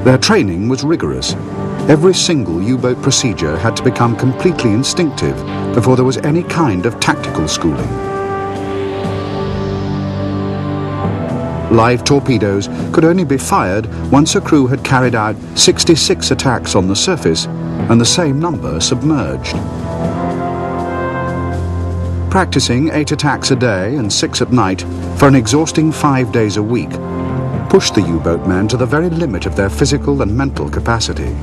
Their training was rigorous. Every single U-boat procedure had to become completely instinctive before there was any kind of tactical schooling. Live torpedoes could only be fired once a crew had carried out 66 attacks on the surface and the same number submerged. Practicing 8 attacks a day and 6 at night for an exhausting 5 days a week pushed the U-boat men to the very limit of their physical and mental capacity.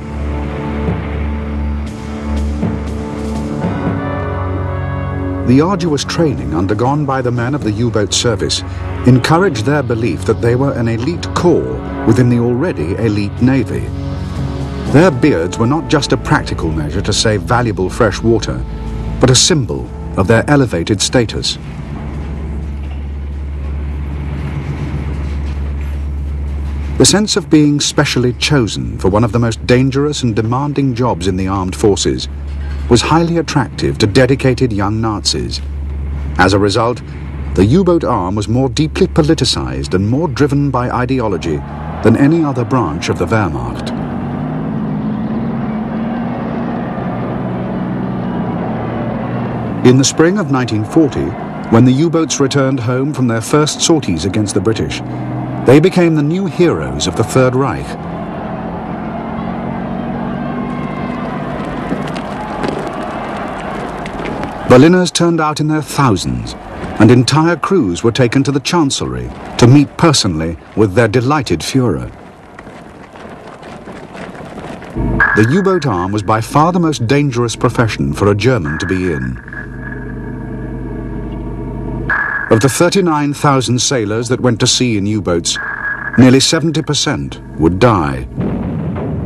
The arduous training undergone by the men of the U-boat service encouraged their belief that they were an elite corps within the already elite Navy. Their beards were not just a practical measure to save valuable fresh water, but a symbol of their elevated status. The sense of being specially chosen for one of the most dangerous and demanding jobs in the armed forces was highly attractive to dedicated young Nazis. As a result, the U-boat arm was more deeply politicized and more driven by ideology than any other branch of the Wehrmacht. In the spring of 1940, when the U-boats returned home from their first sorties against the British, they became the new heroes of the Third Reich. Berliners turned out in their thousands, and entire crews were taken to the Chancellery to meet personally with their delighted Führer. The U-boat arm was by far the most dangerous profession for a German to be in. Of the 39,000 sailors that went to sea in U-boats, nearly 70% would die.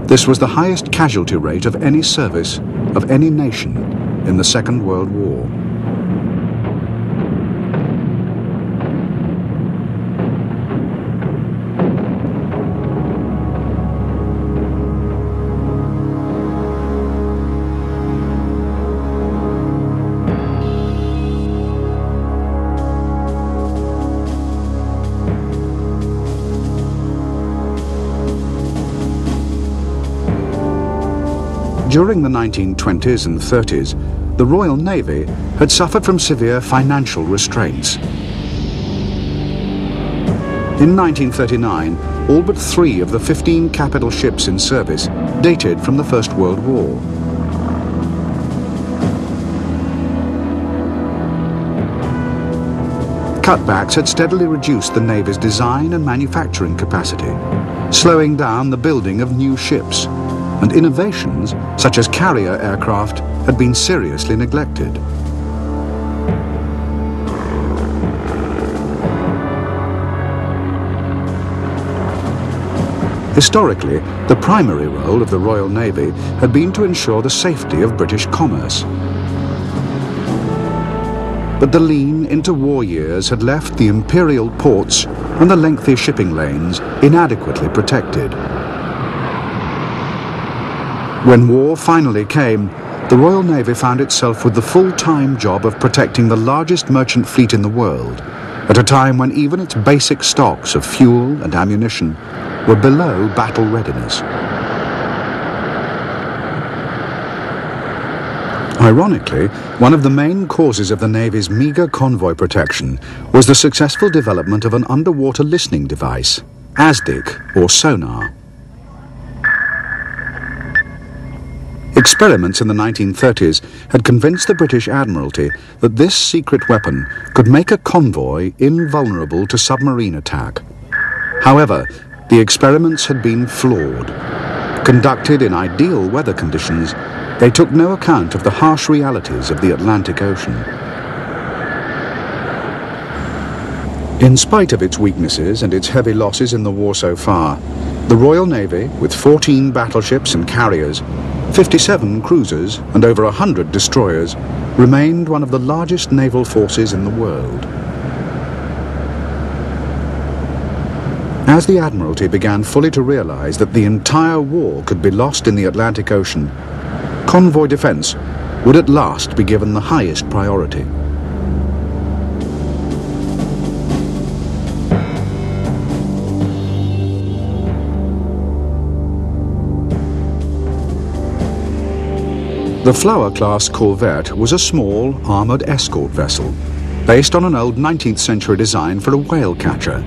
This was the highest casualty rate of any service of any nation in the Second World War. During the 1920s and 30s, the Royal Navy had suffered from severe financial restraints. In 1939, all but 3 of the 15 capital ships in service dated from the First World War. Cutbacks had steadily reduced the Navy's design and manufacturing capacity, slowing down the building of new ships, and innovations such as carrier aircraft had been seriously neglected. Historically, the primary role of the Royal Navy had been to ensure the safety of British commerce. But the lean interwar years had left the imperial ports and the lengthy shipping lanes inadequately protected. When war finally came, the Royal Navy found itself with the full-time job of protecting the largest merchant fleet in the world, at a time when even its basic stocks of fuel and ammunition were below battle readiness. Ironically, one of the main causes of the Navy's meager convoy protection was the successful development of an underwater listening device, ASDIC, or sonar. Experiments in the 1930s had convinced the British Admiralty that this secret weapon could make a convoy invulnerable to submarine attack. However, the experiments had been flawed. Conducted in ideal weather conditions, they took no account of the harsh realities of the Atlantic Ocean. In spite of its weaknesses and its heavy losses in the war so far, the Royal Navy, with 14 battleships and carriers, 57 cruisers and over 100 destroyers, remained one of the largest naval forces in the world. As the Admiralty began fully to realize that the entire war could be lost in the Atlantic Ocean, convoy defense would at last be given the highest priority. The Flower-class corvette was a small, armoured escort vessel, based on an old 19th century design for a whale catcher.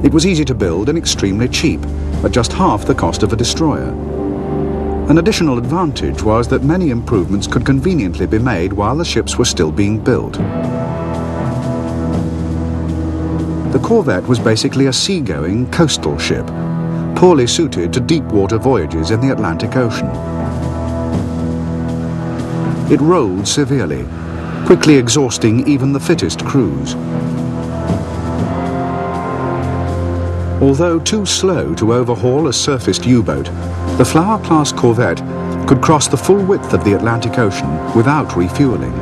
It was easy to build and extremely cheap, at just half the cost of a destroyer. An additional advantage was that many improvements could conveniently be made while the ships were still being built. The corvette was basically a seagoing coastal ship, poorly suited to deep-water voyages in the Atlantic Ocean. It rolled severely, quickly exhausting even the fittest crews. Although too slow to overhaul a surfaced U-boat, the Flower-class corvette could cross the full width of the Atlantic Ocean without refueling.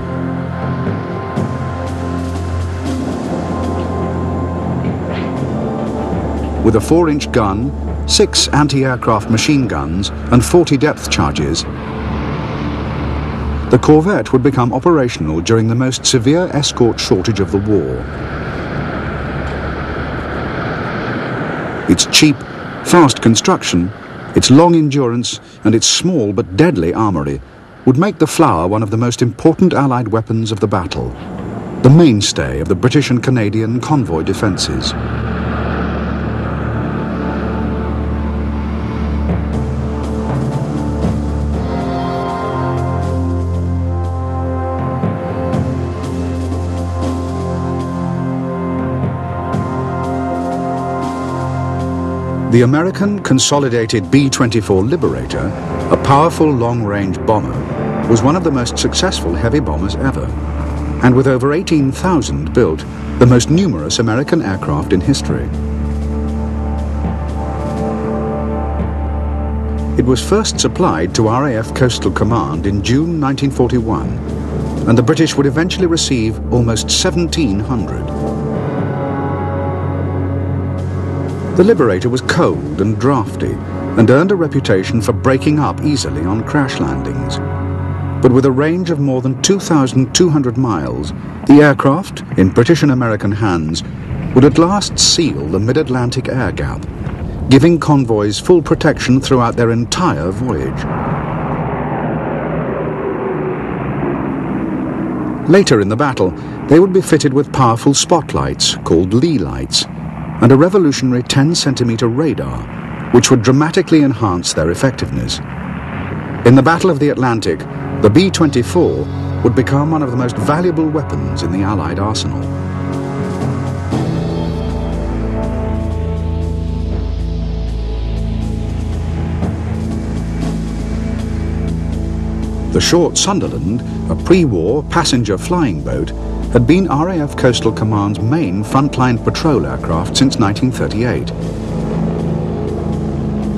With a 4-inch gun, 6 anti-aircraft machine guns and 40 depth charges, the corvette would become operational during the most severe escort shortage of the war. Its cheap, fast construction, its long endurance and its small but deadly armoury would make the Flower one of the most important Allied weapons of the battle, the mainstay of the British and Canadian convoy defences. The American consolidated B-24 Liberator, a powerful long-range bomber, was one of the most successful heavy bombers ever, and with over 18,000 built, the most numerous American aircraft in history. It was first supplied to RAF Coastal Command in June 1941, and the British would eventually receive almost 1,700. The Liberator was cold and drafty and earned a reputation for breaking up easily on crash landings. But with a range of more than 2,200 miles, the aircraft, in British and American hands, would at last seal the mid-Atlantic air gap, giving convoys full protection throughout their entire voyage. Later in the battle, they would be fitted with powerful spotlights called lee lights, and a revolutionary 10-centimetre radar, which would dramatically enhance their effectiveness. In the Battle of the Atlantic, the B-24 would become one of the most valuable weapons in the Allied arsenal. The short Sunderland, a pre-war passenger flying boat, had been RAF Coastal Command's main frontline patrol aircraft since 1938.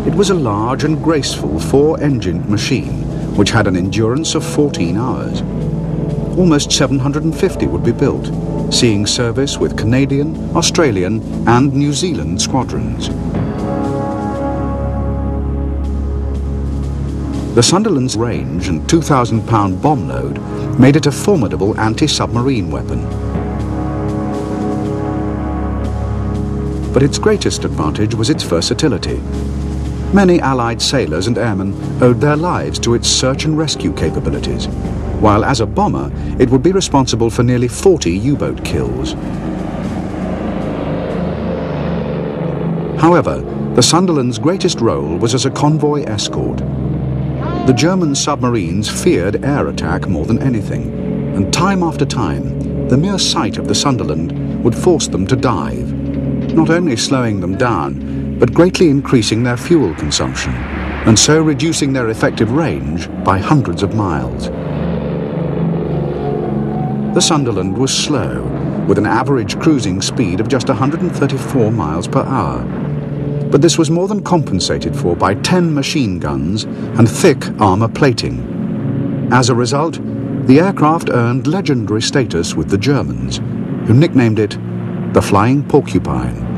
It was a large and graceful 4-engined machine which had an endurance of 14 hours. Almost 750 would be built, seeing service with Canadian, Australian and New Zealand squadrons. The Sunderland's range and 2,000-pound bomb load made it a formidable anti-submarine weapon. But its greatest advantage was its versatility. Many Allied sailors and airmen owed their lives to its search and rescue capabilities, while as a bomber it would be responsible for nearly 40 U-boat kills. However, the Sunderland's greatest role was as a convoy escort. The German submarines feared air attack more than anything, and time after time, the mere sight of the Sunderland would force them to dive, not only slowing them down, but greatly increasing their fuel consumption, and so reducing their effective range by hundreds of miles. The Sunderland was slow, with an average cruising speed of just 134 miles per hour. But this was more than compensated for by 10 machine guns and thick armour plating. As a result, the aircraft earned legendary status with the Germans, who nicknamed it the Flying Porcupine.